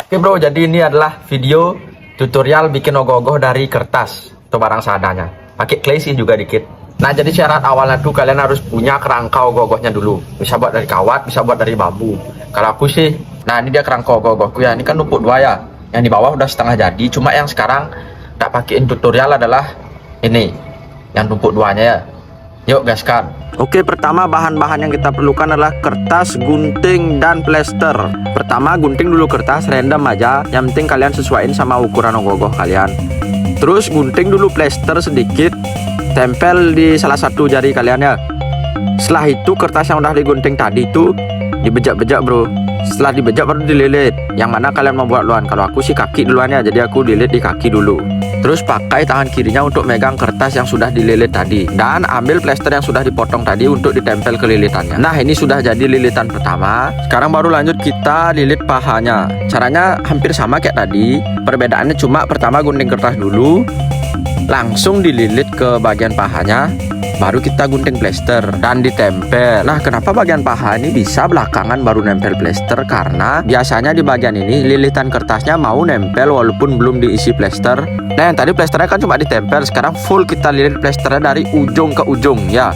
Oke bro, jadi ini adalah video tutorial bikin ogoh-ogoh dari kertas atau barang seadanya. Pakai clay sih juga dikit. Nah, jadi syarat awalnya tuh kalian harus punya kerangka ogoh-ogohnya dulu. Bisa buat dari kawat, bisa buat dari bambu. Kalau aku sih, nah ini dia kerangka ogoh-ogohku ya. Ini kan numpuk 2 ya. Yang di bawah udah setengah jadi. Cuma yang sekarang tak pakein tutorial adalah ini, yang numpuk 2-nya ya. Yuk gaskan. Oke, pertama bahan-bahan yang kita perlukan adalah kertas, gunting, dan plester. Pertama gunting dulu kertas, random aja. Yang penting kalian sesuaiin sama ukuran ogoh-ogoh kalian. Terus gunting dulu plester sedikit, tempel di salah satu jari kalian ya. Setelah itu kertas yang udah digunting tadi itu dibejak-bejak bro. Setelah dibejak baru dililit. Yang mana kalian mau buat duluan? Kalau aku sih kaki duluan ya, jadi aku lilit di kaki dulu. Terus pakai tangan kirinya untuk megang kertas yang sudah dililit tadi. Dan ambil plester yang sudah dipotong tadi untuk ditempel ke lilitannya. Nah, ini sudah jadi lilitan pertama. Sekarang baru lanjut kita lilit pahanya. Caranya hampir sama kayak tadi. Perbedaannya cuma pertama gunting kertas dulu, langsung dililit ke bagian pahanya, baru kita gunting plester dan ditempel. Nah, kenapa bagian paha ini bisa belakangan baru nempel plester? Karena biasanya di bagian ini lilitan kertasnya mau nempel walaupun belum diisi plester. Nah, yang tadi plesternya kan cuma ditempel, sekarang full kita lilit plesternya dari ujung ke ujung ya.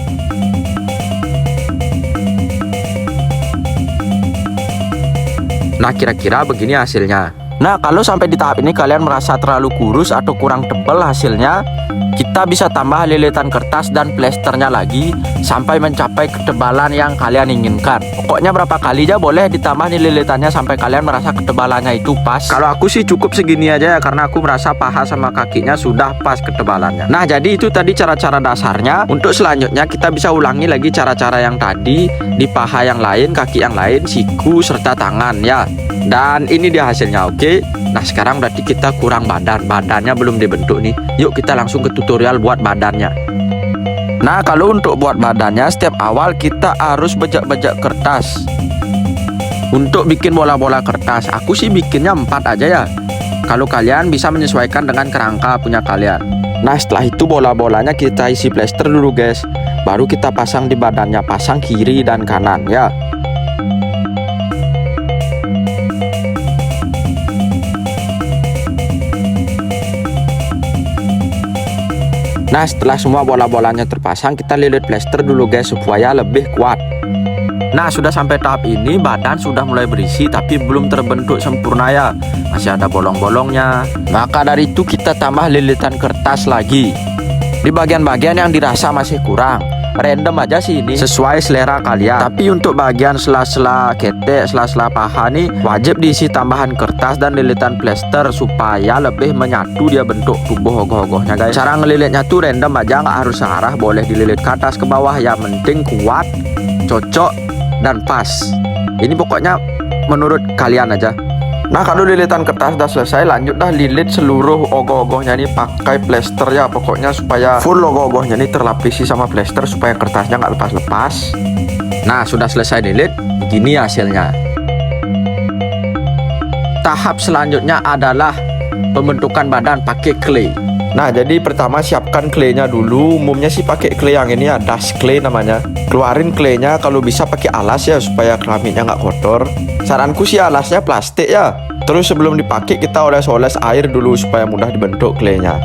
Nah, kira-kira begini hasilnya. Nah, kalau sampai di tahap ini kalian merasa terlalu kurus atau kurang tebal hasilnya, kita bisa tambah lilitan kertas dan plesternya lagi sampai mencapai ketebalan yang kalian inginkan. Pokoknya berapa kali aja boleh ditambah nih lilitannya sampai kalian merasa ketebalannya itu pas. Kalau aku sih cukup segini aja ya, karena aku merasa paha sama kakinya sudah pas ketebalannya. Nah, jadi itu tadi cara-cara dasarnya. Untuk selanjutnya kita bisa ulangi lagi cara-cara yang tadi di paha yang lain, kaki yang lain, siku serta tangan ya. Dan ini dia hasilnya, oke. Nah, sekarang berarti kita kurang badannya belum dibentuk nih. Yuk kita langsung ke tutorial buat badannya. Nah, kalau untuk buat badannya, step awal kita harus bejak-bejak kertas. Untuk bikin bola-bola kertas, aku sih bikinnya 4 aja ya. Kalau kalian bisa menyesuaikan dengan kerangka punya kalian. Nah, setelah itu bola-bolanya kita isi plester dulu guys. Baru kita pasang di badannya, pasang kiri dan kanan ya. Nah, setelah semua bola-bolanya terpasang, kita lilit plester dulu guys supaya lebih kuat. Nah, sudah sampai tahap ini badan sudah mulai berisi tapi belum terbentuk sempurna ya. Masih ada bolong-bolongnya. Maka dari itu kita tambah lilitan kertas lagi. Di bagian-bagian yang dirasa masih kurang, random aja sih ini, sesuai selera kalian. Tapi untuk bagian sela-sela ketek, sela-sela paha nih wajib diisi tambahan kertas dan lilitan plester supaya lebih menyatu dia bentuk tubuh ogoh-ogohnya guys. Cara ngelilitnya tuh random aja, nggak harus searah, boleh dililit ke atas ke bawah, yang penting kuat, cocok dan pas. Ini pokoknya menurut kalian aja. Nah, kalau lilitan kertas udah selesai, lanjut dah lilit seluruh ogoh-ogohnya nih pakai plester ya. Pokoknya supaya full ogoh-ogohnya nih terlapisi sama plester supaya kertasnya nggak lepas-lepas. Nah, sudah selesai lilit, gini hasilnya. Tahap selanjutnya adalah pembentukan badan pakai clay. Nah, jadi pertama siapkan claynya dulu. Umumnya sih pakai clay yang ini ya, dust clay namanya. Keluarin claynya, kalau bisa pakai alas ya supaya kelaminnya nggak kotor. Saranku sih alasnya plastik ya. Terus sebelum dipakai kita oles-oles air dulu supaya mudah dibentuk claynya.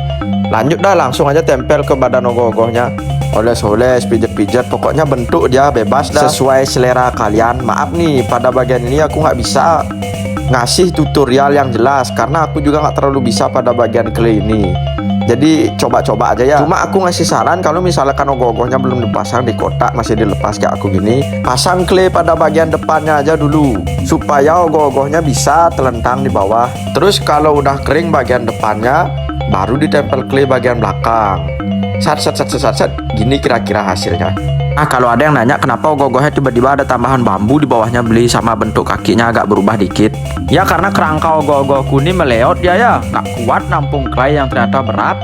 Lanjut dah langsung aja tempel ke badan ogoh-ogohnya. Oles-oles, pijet-pijet, pokoknya bentuk dia bebas dah sesuai selera kalian. Maaf nih, pada bagian ini aku nggak bisa ngasih tutorial yang jelas karena aku juga nggak terlalu bisa pada bagian clay ini. Jadi coba-coba aja ya. Cuma aku ngasih saran kalau misalkan ogoh-ogohnya belum dipasang di kotak, masih dilepas kayak aku gini, pasang clay pada bagian depannya aja dulu supaya ogoh-ogohnya bisa telentang di bawah. Terus kalau udah kering bagian depannya, baru ditempel clay bagian belakang. Sat, gini kira-kira hasilnya. Nah, kalau ada yang nanya kenapa ogoh-ogohnya tiba-tiba ada tambahan bambu di bawahnya beli sama bentuk kakinya agak berubah dikit. Ya karena kerangka ogoh-ogohku ini meleot ya, nggak kuat nampung clay yang ternyata berat.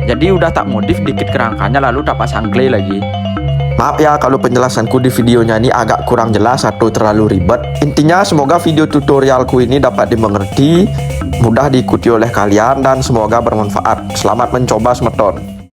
Jadi udah tak modif dikit kerangkanya lalu tak pasang clay lagi. Maaf ya kalau penjelasanku di videonya ini agak kurang jelas atau terlalu ribet. Intinya semoga video tutorialku ini dapat dimengerti, mudah diikuti oleh kalian dan semoga bermanfaat. Selamat mencoba semeton.